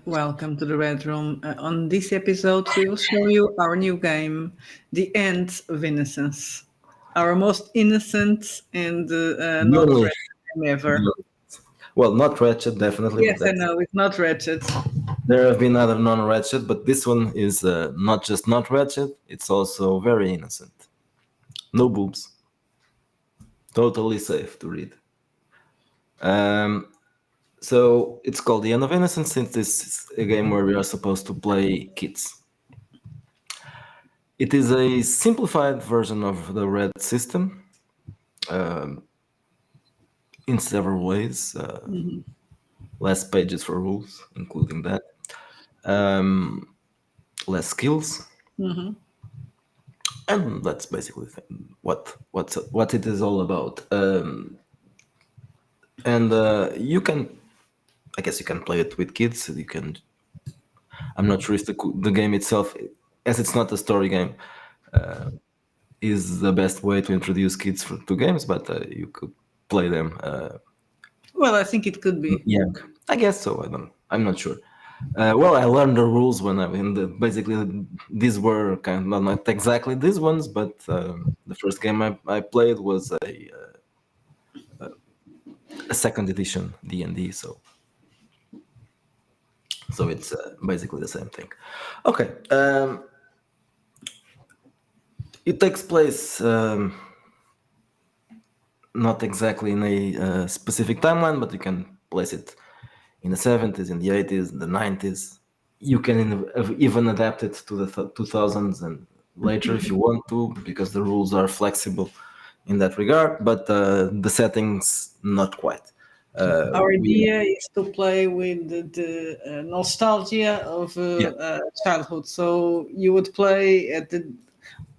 welcome to the Red Room. On this episode, we will show you our new game, The End of Innocence. Our most innocent and The not only, red game ever. well, not Ratchet, definitely, but Yes, I know, it's not Ratchet. there have been other non-Ratchet, but this one is not just not Ratchet, it's also very innocent. No boobs. Totally safe to read. Um, so it's called The End of Innocence since this is a game where we are supposed to play kids. It is a simplified version of the Red system in several ways. Less pages for rules, including that. Less skills, and that's basically what it is all about. And you can, I guess, you can play it with kids. You can. I'm not sure if the game itself, as it's not a story game, is the best way to introduce kids to games, but you could play them Well, I think it could be. young. I guess so. I'm not sure. Well, I learned the rules when I'm in the. Basically, these were kind of not exactly these ones, but the first game I played was a second edition D&D, so it's basically the same thing. Okay, it takes place not exactly in a specific timeline, but you can place it in the 70s, in the 80s, in the 90s. You can even adapt it to the 2000s and later if you want to, because the rules are flexible in that regard, but the settings not quite. Our We idea is to play with the nostalgia of Yeah. childhood. So you would play at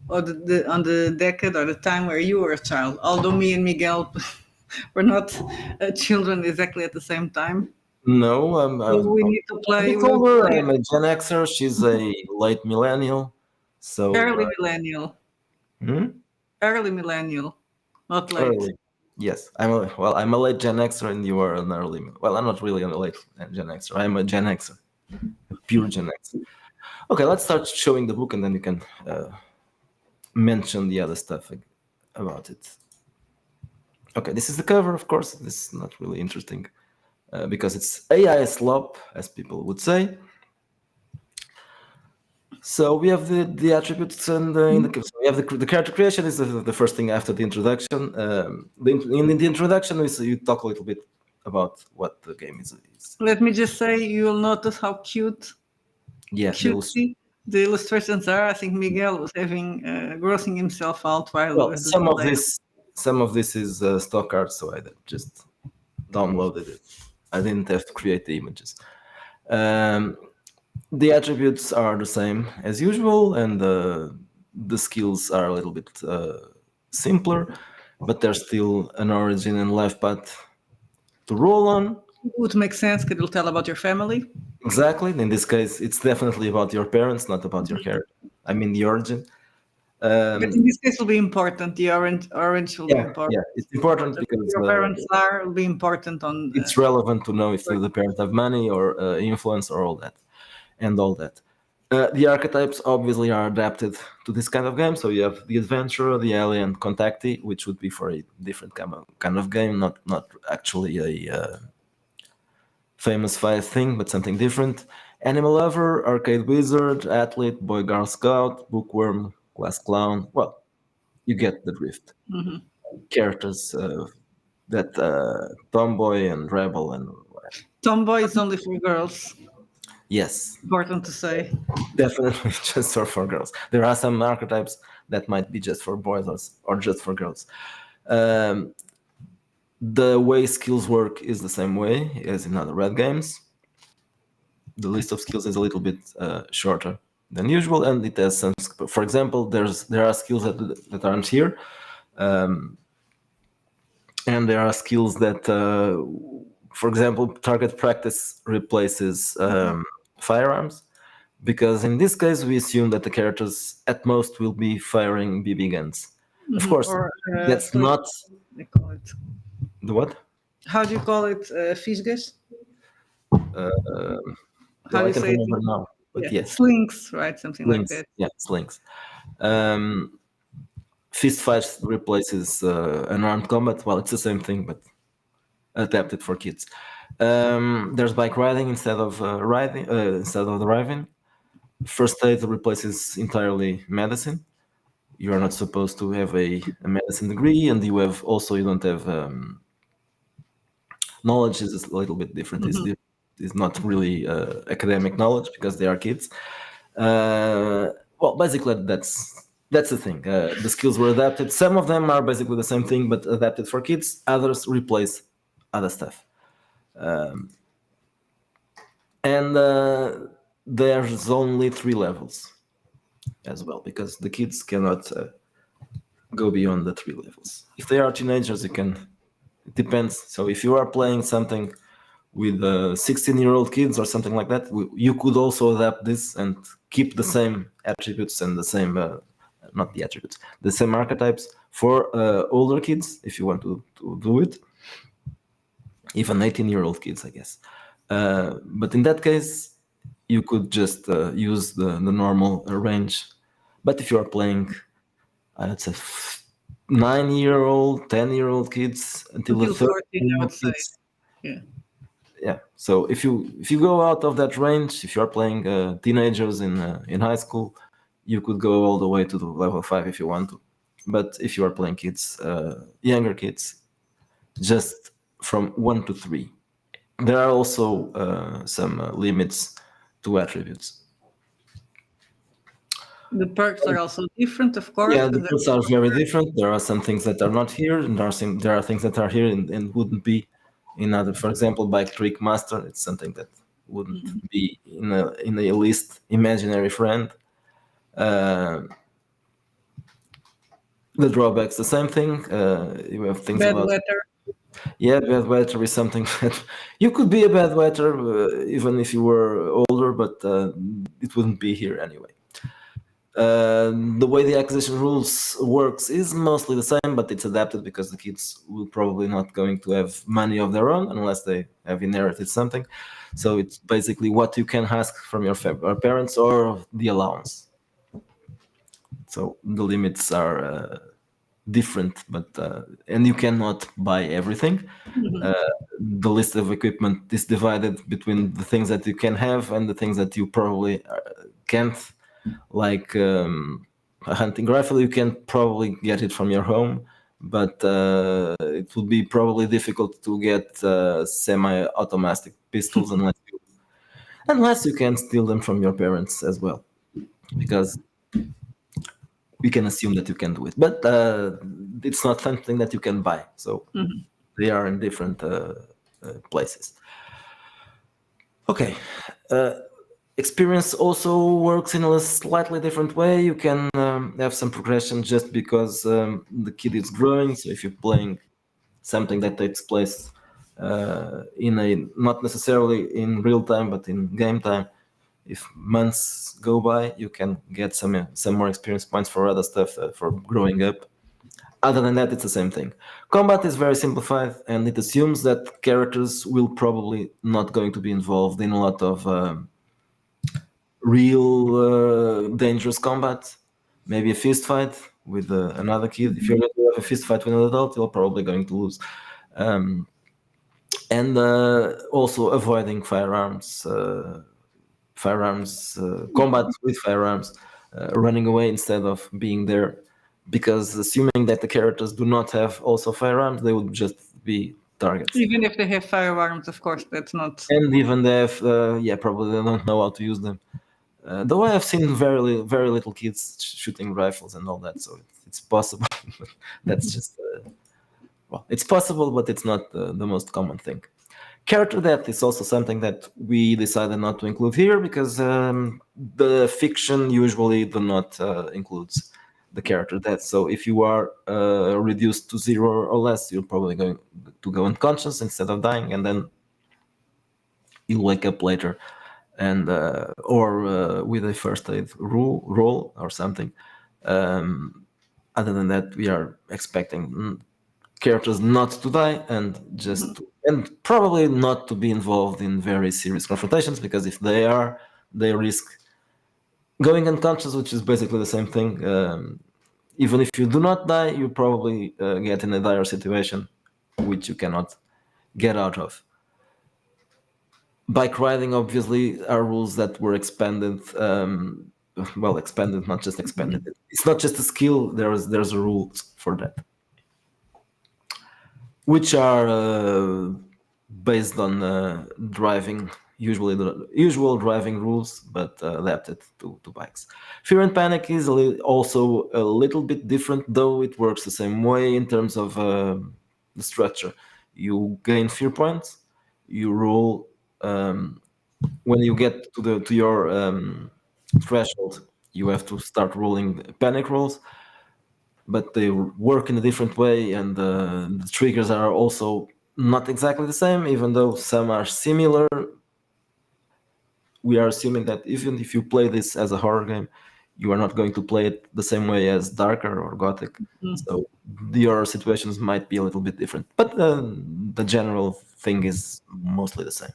on the decade or the time where you were a child. Although me and Miguel were not children exactly at the same time. No, So we need to a play. bit We would older. play I'm a Gen Xer. She's a late millennial. So early millennial, hmm? early millennial, not late. Early. Yes, I'm a late Gen Xer, and you are an early. Well, I'm not really a late Gen Xer. I'm a Gen Xer, a pure Gen X. Okay, let's start showing the book, and then you can mention the other stuff about it. Okay, this is the cover. Of course, this is not really interesting because it's AI slop, as people would say. So we have the attributes and so we have the character creation is the first thing after the introduction. In the introduction, you talk a little bit about what the game is. Let me just say, you'll notice how Yeah, cutesy the illustrations are. I think Miguel was having grossing himself out while he well, was doing later. some of this is stock art, so I just downloaded it. I didn't have to create the images. Um, the attributes are the same as usual, and the skills are a little bit simpler, but there's still an origin and life path to roll on. It would make sense because it'll tell about your family. Exactly. In this case, it's definitely about your parents, not about your character. I mean, the origin. But in this case, will be important. The orange will be Yeah, yeah, important. it's important Who because your parents are will be important on. it's relevant to know if the parents have money or influence or all that, and all that. The archetypes obviously are adapted to this kind of game. So you have the adventurer, the alien, contactee, which would be for a different kind of game, not actually a famous five thing, but something different. Animal lover, arcade wizard, athlete, boy girl scout, bookworm, class clown. Well, you get the drift. Characters that tomboy and rebel and whatever. Tomboy is only for girls. Yes, Important to say. definitely just for girls. There are some archetypes that might be just for boys or just for girls. Um, the way skills work is the same way as in other red games. The list of skills is a little bit shorter than usual, and it has some. For example, there are skills that aren't here, and there are skills that, for example, target practice replaces firearms, because in this case we assume that the characters at most will be firing BB guns. Of course, Or that's not they call it. the what. How do you call it? Fisgas? how Well, do I you can't say it? remember now, but Yeah, yes, slinks, right? Something like links. that. Yeah, it's links. Um, Fist fights replaces unarmed combat. Well, it's the same thing, but adapted for kids. There's bike riding instead of driving. First aid replaces entirely medicine. You are not supposed to have a medicine degree, and you don't have knowledge is a little bit different. Is not really academic knowledge because they are kids. Well, basically that's the thing. The skills were adapted. Some of them are basically the same thing but adapted for kids. Others replace other stuff. And there's only 3 levels as well because the kids cannot go beyond the 3 levels. If they are teenagers, you can. It depends. So if you are playing something with 16-year-old kids or something like that, you could also adapt this and keep the same attributes and the same, not the attributes, the same archetypes for older kids if you want to do it, even 18-year-old kids, I guess. But in that case, you could just use the normal range. But if you are playing, I'd say 9-year-old, 10-year-old kids until the Until 14, I 13-year-old would say. kids, Yeah. yeah. So if you go out of that range, if you are playing teenagers in high school, you could go all the way to the level 5 if you want to. But if you are playing kids, younger kids, just from 1 to 3. There are also some limits to attributes. The perks are also different, of course, Yeah, the because tools are very different. There are some things that are not here, and there are things that are here and wouldn't be in other. For example, bike trick master. It's something that wouldn't be in a list. Imaginary friend. Uh, the drawbacks, the same thing. You have things bad about weather. yeah, bad weather is something that you could be a bad weather even if you were older, but it wouldn't be here anyway. The way the acquisition rules works is mostly the same, but it's adapted because the kids will probably not going to have money of their own unless they have inherited something. So it's basically what you can ask from your parents or the allowance. So the limits are different, but and you cannot buy everything. Uh, the list of equipment is divided between the things that you can have and the things that you probably can't, like a hunting rifle. You can probably get it from your home, but it would be probably difficult to get semi-automatic pistols unless you can steal them from your parents as well, because we can assume that you can do it, but it's not something that you can buy. So they are in different places. Okay. Experience also works in a slightly different way. You can have some progression just because the kid is growing. So if you're playing something that takes place in a not necessarily in real time, but in game time, if months go by, you can get some more experience points for other stuff for growing up. Other than that, it's the same thing. Combat is very simplified, and it assumes that characters will probably not going to be involved in a lot of real dangerous combat. Maybe a fist fight with another kid. If you're going to have a fist fight with an adult, you're probably going to lose. And also avoiding combat with firearms, running away instead of being there, because assuming that the characters do not have also firearms, they would just be targets. Even if they have firearms, of course, that's not. And even if yeah, probably they don't know how to use them. Though I have seen very little kids shooting rifles and all that, so it's possible. That's just well, it's possible, but it's not the most common thing. Character death is also something that we decided not to include here because the fiction usually do not includes the character death. So if you are reduced to 0 or less, you're probably going to go unconscious instead of dying, and then you'll wake up later, and or with a first aid roll or something. Other than that, we are expecting characters not to die and and probably not to be involved in very serious confrontations, because if they are, they risk going unconscious, which is basically the same thing. Even if you do not die, you probably get in a dire situation which you cannot get out of. Bike riding, obviously, are rules that were expanded. Well, expanded, not just expanded. It's not just a skill. There's a rules for that, which are based on driving, usually the usual driving rules, but adapted to bikes. Fear and Panic is also a little bit different, though it works the same way in terms of the structure. You gain fear points, you roll. When you get to your threshold, you have to start rolling panic rolls, but they work in a different way, and the triggers are also not exactly the same, even though some are similar. We are assuming that even if you play this as a horror game, you are not going to play it the same way as Darker or Gothic. So your situations might be a little bit different, but the general thing is mostly the same.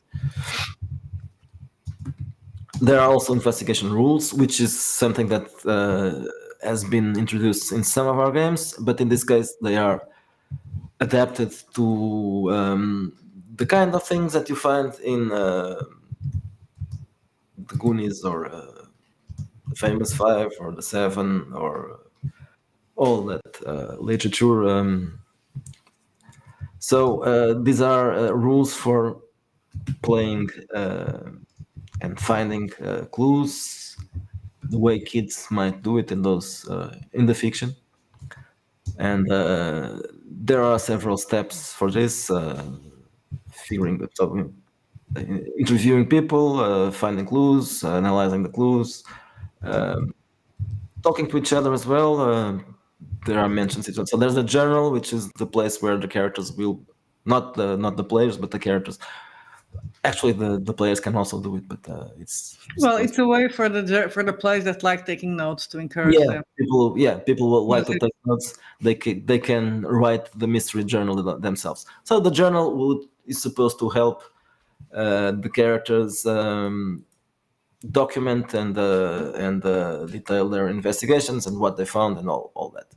There are also investigation rules, which is something that has been introduced in some of our games, but in this case, they are adapted to the kind of things that you find in the Goonies or the Famous Five or the Seven or all that literature. So these are rules for playing and finding clues the way kids might do it in those in the fiction. And there are several steps for this. Figuring so, interviewing people, finding clues, analyzing the clues, talking to each other as well. There are mentions. So there's the journal, which is the place where the characters will, not the players, but the characters. Actually, the players can also do it, but it's Well, supposed. it's a way for the players that like taking notes to encourage Yeah, them. people will like Use to it. take notes. They can write the mystery journal themselves. So the journal is supposed to help the characters document and detail their investigations and what they found and all that.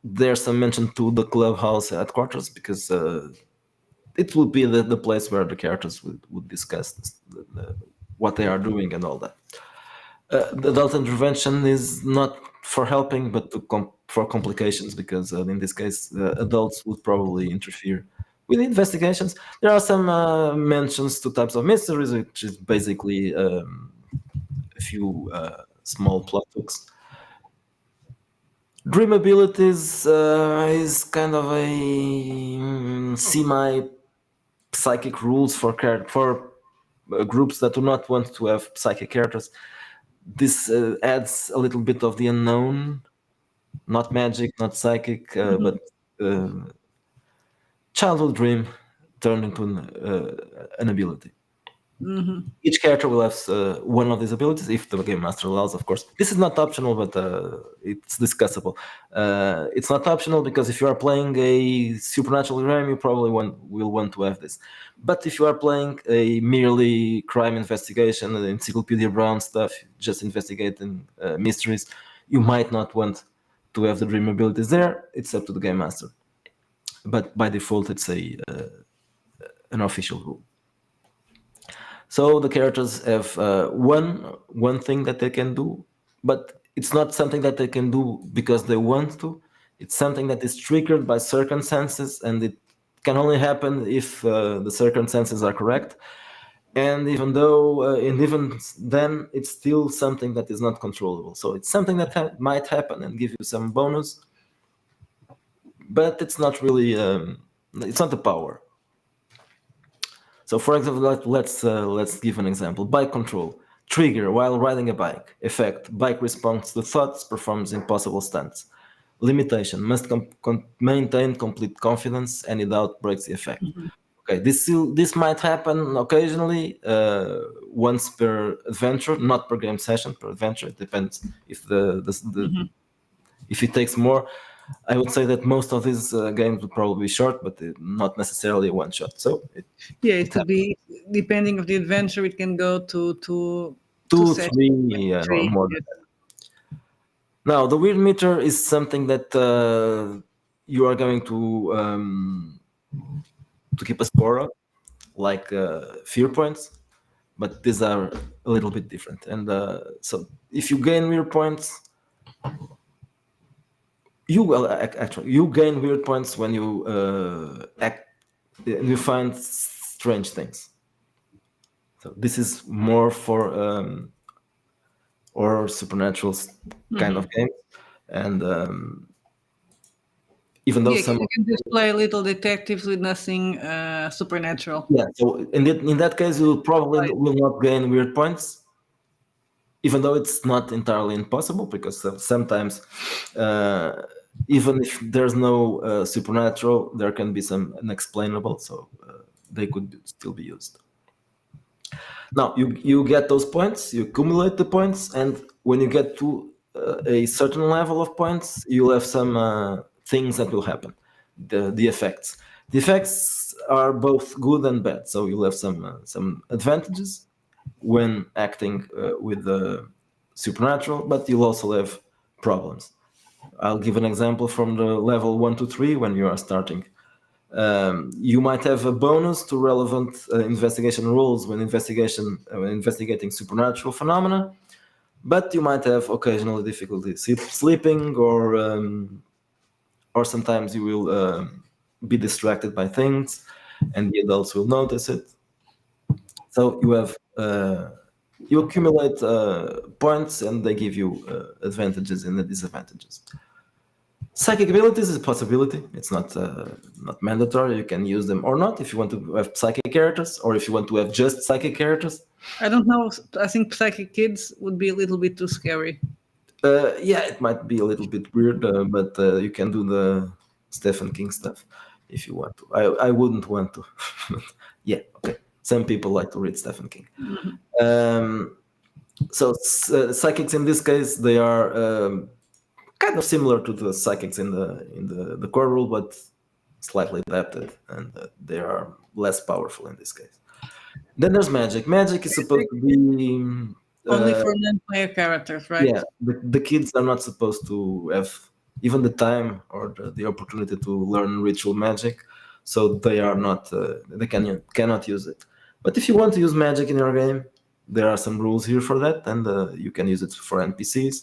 There's some mention to the clubhouse headquarters, because it would be the place where the characters would discuss what they are doing and all that. The adult intervention is not for helping, but for complications, because in this case, adults would probably interfere with the investigations. There are some mentions to types of mysteries, which is basically a few small plot hooks. Dream abilities is kind of a semi psychic rules for groups that do not want to have psychic characters. This adds a little bit of the unknown, not magic, not psychic, but uh, childhood dream turned into an ability. Each character will have one of these abilities if the game master allows, of course. This is not optional, but it's discussable. It's not optional because if you are playing a supernatural game, you probably will want to have this. But if you are playing a merely crime investigation, Encyclopedia Brown stuff, just investigating mysteries, you might not want to have the dream abilities there. It's up to the game master. But by default, it's an official rule. So the characters have one thing that they can do, but it's not something that they can do because they want to. It's something that is triggered by circumstances, and it can only happen if the circumstances are correct. And even then, it's still something that is not controllable. So it's something that might happen and give you some bonus, but it's not really. It's not the power. So, for example, let's give an example. Bike control. Trigger while riding a bike. Effect. Bike responds to thoughts, performs impossible stunts. Limitation. Must maintain complete confidence. Any doubt breaks the effect. Okay, this might happen occasionally, once per adventure, not per game session, per adventure. It depends if if it takes more. I would say that most of these games would probably be short, but not necessarily a one shot. So Yeah, it it could happens. be depending of the adventure. It can go to Two, sessions, three, or three. more. Yes. Now, the weird meter is something that you are going to keep a score of, like fear points, but these are a little bit different. And so, if you gain weird points, you well actually you gain weird points when you find strange things. So this is more for or supernatural kind Hmm. of game, and even though Yeah, some you can just play little detectives with nothing supernatural. yeah, so in that case, you probably Right. will not gain weird points, even though it's not entirely impossible because sometimes, uh, even if there's no supernatural, there can be some unexplainable, so they could still be used. Now you get those points, you accumulate the points, and when you get to a certain level of points, you'll have some things that will happen. The effects. The effects are both good and bad. So you'll have some advantages when acting with the supernatural, but you'll also have problems. I'll give an example from the level 1 to 3 when you are starting. You might have a bonus to relevant investigation rules when investigating supernatural phenomena, but you might have occasional difficulty sleeping, or sometimes you will be distracted by things, and the adults will notice it. So you accumulate points, and they give you advantages and disadvantages. Psychic abilities is a possibility. It's not mandatory. You can use them or not if you want to have psychic characters, or if you want to have just psychic characters. I don't know. I think Psychic Kids would be a little bit too scary. Yeah, it might be a little bit weird, but you can do the Stephen King stuff if you want to. I wouldn't want to. Yeah, okay. Some people like to read Stephen King. Um, so psychics in this case, they are kind of similar to the psychics in the core rule, but slightly adapted, and they are less powerful in this case. Then there's magic. Magic is supposed to be Only uh, for non-player characters, right? yeah, the kids are not supposed to have even the time or the opportunity to learn ritual magic, so they are not cannot use it. But if you want to use magic in your game, there are some rules here for that, and you can use it for NPCs,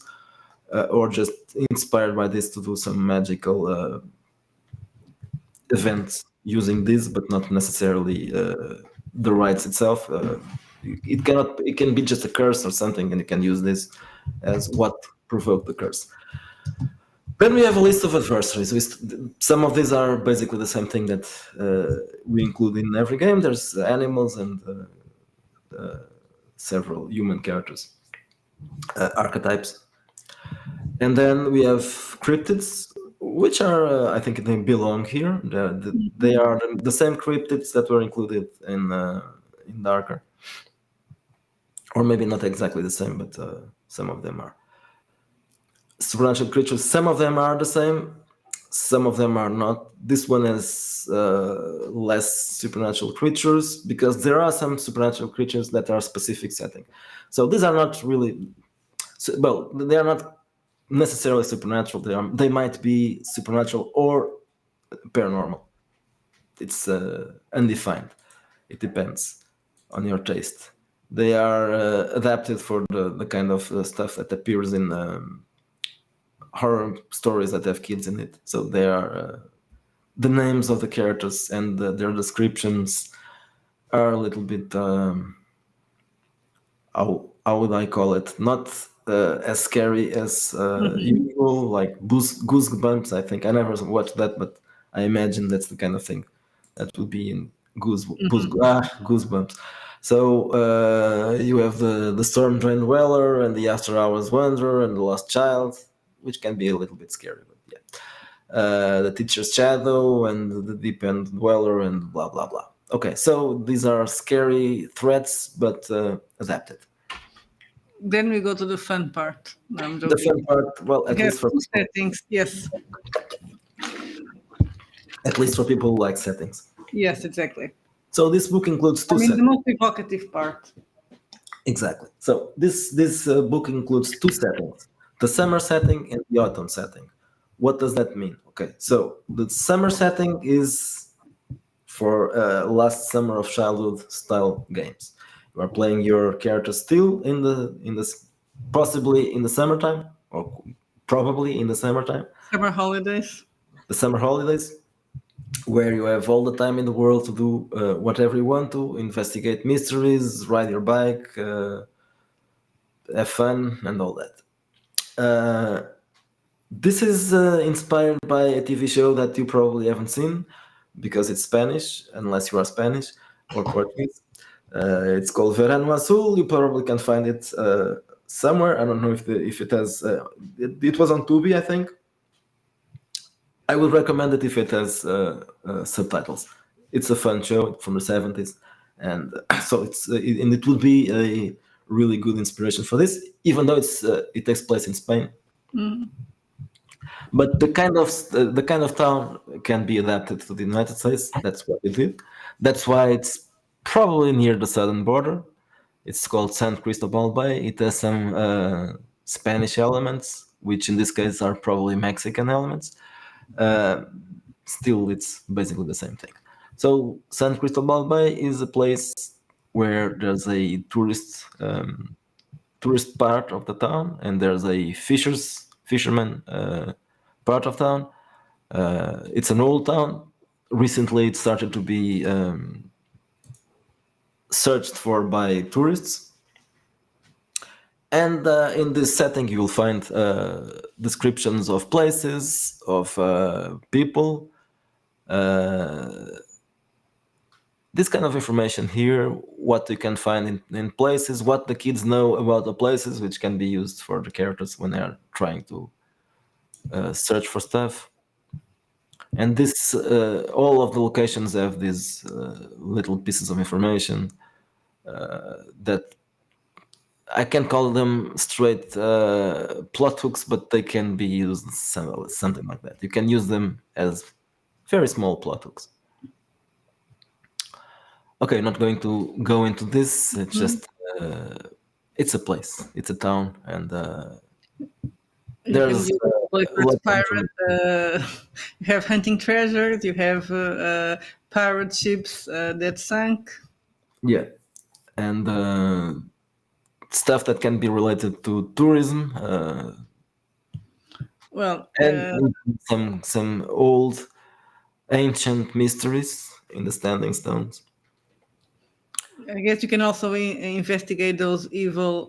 or just inspired by this to do some magical events using this, but not necessarily the rites itself. It can be just a curse or something, and you can use this as what provoked the curse. Then we have a list of adversaries. Some of these are basically the same thing that we include in every game. There's animals and several human characters, archetypes. And then we have cryptids, which are, I think they belong here. They are the same cryptids that were included in Darker. Or maybe not exactly the same, but some of them are. Supernatural creatures, some of them are the same, some of them are not. This one has less supernatural creatures because there are some supernatural creatures that are specific setting. So these are not really, well, they are not necessarily supernatural. They might be supernatural or paranormal. It's undefined. It depends on your taste. They are adapted for the kind of stuff that appears in horror stories that have kids in it. So they are the names of the characters and their descriptions are a little bit how would I call it? Not as scary as Hmm. usual, like goosebumps. I think I never watched that, but I imagine that's the kind of thing that would be in goosebumps. So you have the storm drain dweller and the after hours wanderer and the lost child, which can be a little bit scary, but yeah. The teacher's shadow and the deep end dweller and blah blah blah. Okay, so these are scary threats, but adapted. Then we go to the fun part. No, I'm The joking. fun part, well, We at have least for two settings. Yes. at least for people who like settings. Yes, exactly. So this book includes I two mean, the settings. most evocative part. Exactly. So this book includes two settings: the summer setting and the autumn setting. What does that mean? Okay, so the summer setting is for last summer of childhood style games. You are playing your character still possibly in the summertime or probably in the summertime, Summer holidays. the summer holidays, where you have all the time in the world to do whatever you want to, investigate mysteries, ride your bike, have fun, and all that. Uh, this is inspired by a TV show that you probably haven't seen because it's Spanish, unless you are Spanish or Portuguese. It's called Verano Azul. You probably can find it somewhere. I don't know if it has. It was on Tubi, I think. I would recommend it if it has subtitles. It's a fun show from the 70s, and so and it would be a really good inspiration for this, even though it takes place in Spain. Mm. But the kind of town can be adapted to the United States. That's what it did. That's why it's probably near the southern border. It's called San Cristobal Bay. It has some Spanish elements, which in this case are probably Mexican elements. Uh, Still, it's basically the same thing. So San Cristobal Bay is a place where there's a tourist part of the town, and there's a fisherman part of town. It's an old town. Recently, it started to be searched for by tourists. And in this setting, you will find descriptions of places, of people, this kind of information here, what you can find in places, what the kids know about the places, which can be used for the characters when they are trying to search for stuff. And this, all of the locations have these little pieces of information that I can call them straight plot hooks, but they can be used something like that. You can use them as very small plot hooks. Okay, not going to go into this. It's Mm. just it's a place, it's a town, and You can there's use it to play lots first of pirate. information. You have hunting treasures. You have pirate ships that sank. Yeah, and stuff that can be related to tourism, Well, and some old ancient mysteries in the standing stones. I guess you can also investigate those evil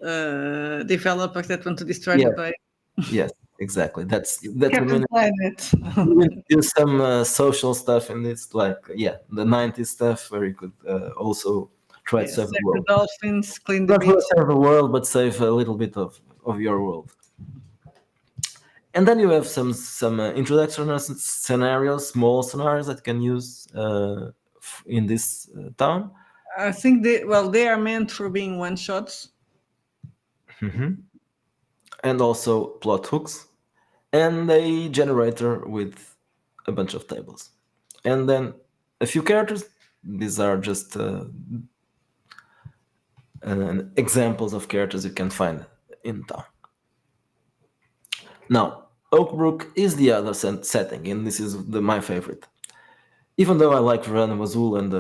developers that want to destroy the Yeah, base. yes, exactly. That's the Captain minute. Planet. You do some social stuff in this, like yeah, the '90s stuff, where you could also try to Yes, save the save the world. dolphins, clean the Not really beach. save the world, but save a little bit of your world. And then you have some introduction scenarios, small scenarios that you can use in this town. I think they are meant for being one shots. And also plot hooks, and a generator with a bunch of tables, and then a few characters. These are just examples of characters you can find in town. Now, Oakbrook is the other setting, and this is my favorite. Even though I like Verano Azul and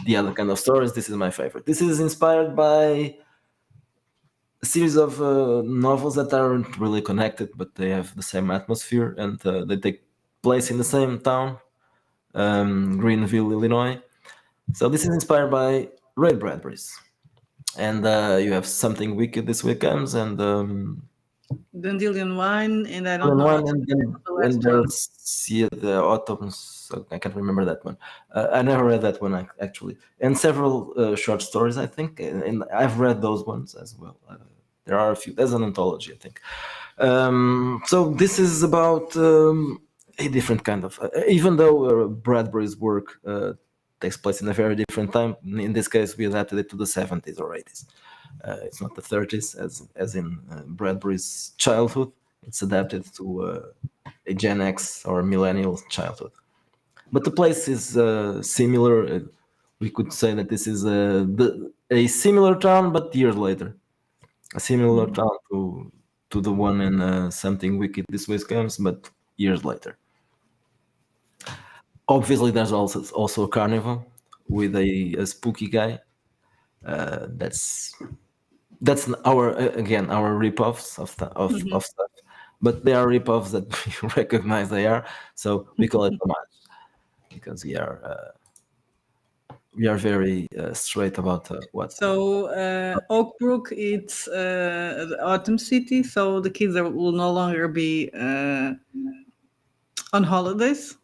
the other kind of stories, this is my favorite. This is inspired by a series of novels that aren't really connected, but they have the same atmosphere, and they take place in the same town, Greenville, Illinois. So this is inspired by Ray Bradbury's, and you have Something Wicked This Way Comes, and Dandelion wine, and I don't and know one, what and then the when last one. there's see the autumns, I can't remember that one. I never read that one actually, and several short stories I think, and I've read those ones as well. There are a few. There's an anthology, I think. So this is about a different kind of. Even though Bradbury's work takes place in a very different time, in this case we adapted it to the 70s or 80s. It's not the 30s as in Bradbury's childhood. It's adapted to a Gen X or millennial childhood. But the place is similar. We could say that this is a similar town, but years later, a similar town to the one in Something Wicked This Way Comes, but years later. Obviously, there's also a carnival with a spooky guy. That's our again our rip-offs of stuff, but they are rip-offs that we recognize they are. So we call it homage because we are very straight about what. So Oak Brook, it's the autumn city, so the kids will no longer be on holidays.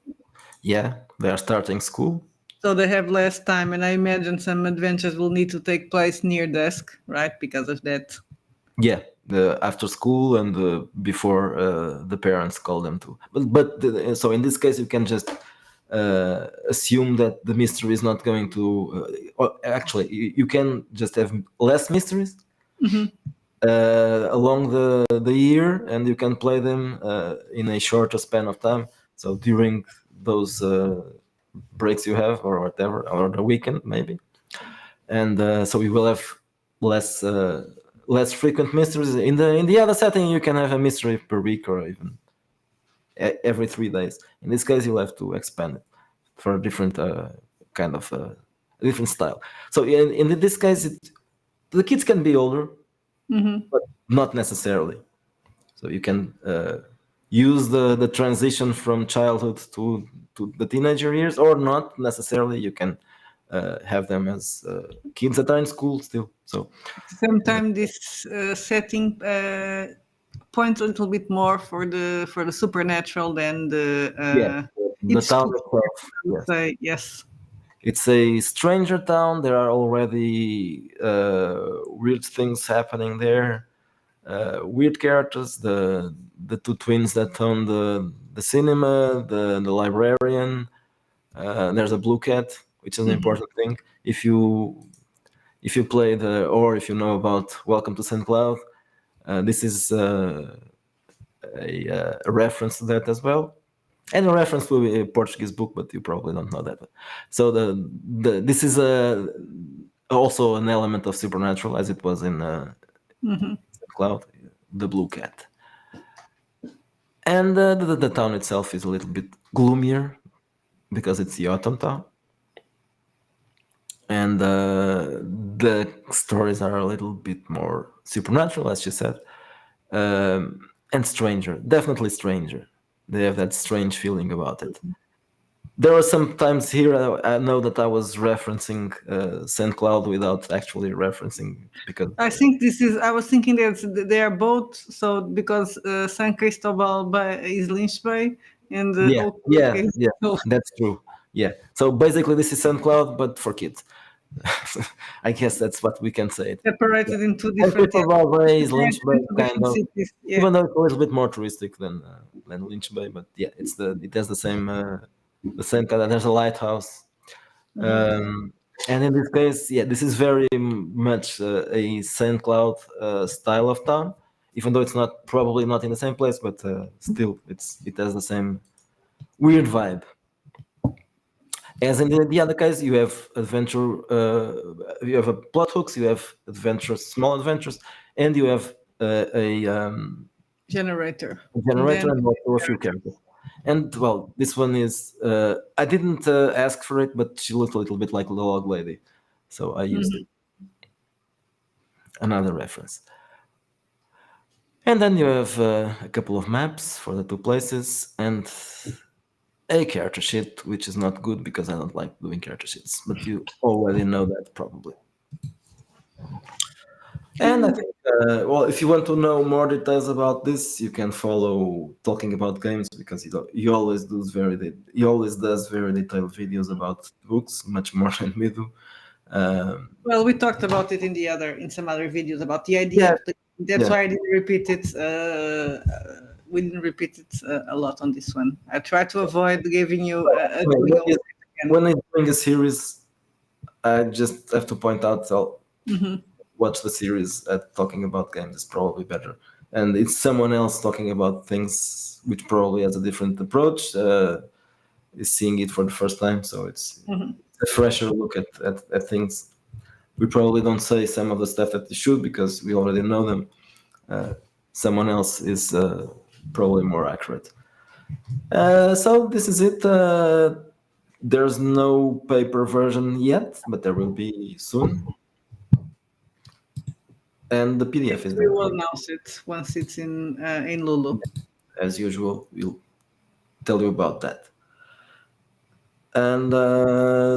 Yeah, they are starting school. So they have less time, and I imagine some adventures will need to take place near dusk, right? Because of that. Yeah, the after school and before the parents call them to. So in this case, you can just assume that the mystery is not going to. Or actually, you can just have less mysteries along the year, and you can play them in a shorter span of time. So during those breaks you have, or whatever, or the weekend maybe, and so we will have less less frequent mysteries. In the other setting, you can have a mystery per week or even every 3 days. In this case, you'll have to expand it for a different kind of different style. So in this case, the kids can be older, but not necessarily. So you can use the transition from childhood to the teenager years, or not necessarily. You can have them as kids that are in school still. So Sometimes this setting points a little bit more for the supernatural than the yeah, the it's town school. itself. I would Yes, say yes. it's a stranger town. There are already weird things happening there. Weird characters. The two twins that own the cinema, the librarian. There's a blue cat, which is an important thing. If you play or if you know about Welcome to St. Cloud, this is a reference to that as well, and a reference to a Portuguese book, but you probably don't know that. So this is also an element of supernatural, as it was in St. Cloud, the blue cat. And the town itself is a little bit gloomier because it's the autumn town, and the stories are a little bit more supernatural, as you said, and stranger, definitely stranger. They have that strange feeling about it. There are some times here I know that I was referencing Saint Cloud without actually referencing because I think this is. I was thinking that they are both. So because San Cristobal Bay is Lynch Bay, and yeah, Oak Brook yeah, is yeah, so that's true. Yeah, so basically this is Saint Cloud but for kids. I guess that's what we can say. separated in two And different, yeah, Crystal Bay is Lynch separated Bay, into kind different of, cities. Yeah. even though it's a little bit more touristic than Lynch Bay, but yeah, it has the same kind of. There's a lighthouse, um, and in this case, yeah, this is very much a Saint Cloud style of town, even though it's not probably not in the same place, but still, it has the same weird vibe. As in the other case, you have adventure, you have a plot hooks, you have adventures, small adventures, and you have Generator, a and generator then and also a few characters. And well, this one is I didn't ask for it, but she looked a little bit like the log lady, so I used it. Another reference. And then you have a couple of maps for the two places and a character sheet, which is not good because I don't like doing character sheets, but you already know that probably. And I think, well, if you want to know more details about this, you can follow Talking About Games because he always he always does very detailed videos about books, much more than we do. well, we talked about it in some other videos about the idea Yeah, of the. That's yeah. why I didn't repeat it. We didn't repeat it a lot on this one. I try to avoid giving you When going over he's, it again. when he's doing a series, I just have to point out, I'll watch the series at Talking About Games is probably better and it's someone else talking about things which probably has a different approach, is seeing it for the first time. So it's a fresher look at things. We probably don't say some of the stuff that they should because we already know them. Someone else is probably more accurate. So this is it. There's no paper version yet, but there will be soon. And the PDF is We there will for, announce it once it's in Lulu. as usual. We'll tell you about that. And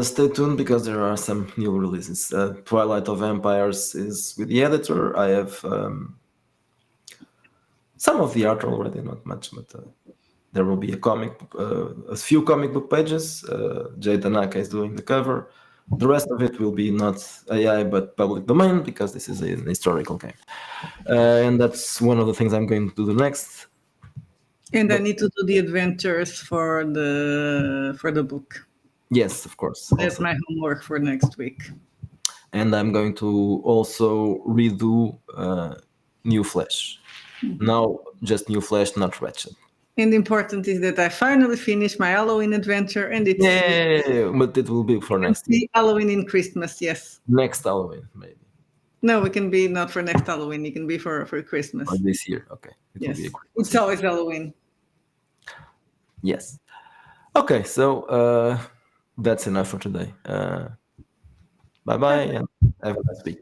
stay tuned because there are some new releases. Twilight of Empires is with the editor. I have some of the art already, not much, but there will be a few comic book pages. Jay Tanaka is doing the cover. The rest of it will be not AI but public domain because this is an historical game, and that's one of the things I'm going to do next. And I But need to do the adventures for the book. yes, of course, That's also, my homework for next week. and I'm going to also redo New Flash. Now, just New Flash, not Ratchet. And important is that I finally finished my Halloween adventure, and it's we Yeah, but it will be for can next year, see Halloween in Christmas. Yes. next Halloween, maybe, No, it can be not for next Halloween. It can be for or Christmas. this year. Okay, it will be a Yes. Christmas It's season. always Halloween. Yes. Okay, so that's enough for today. Bye bye, Bye. and have a nice week.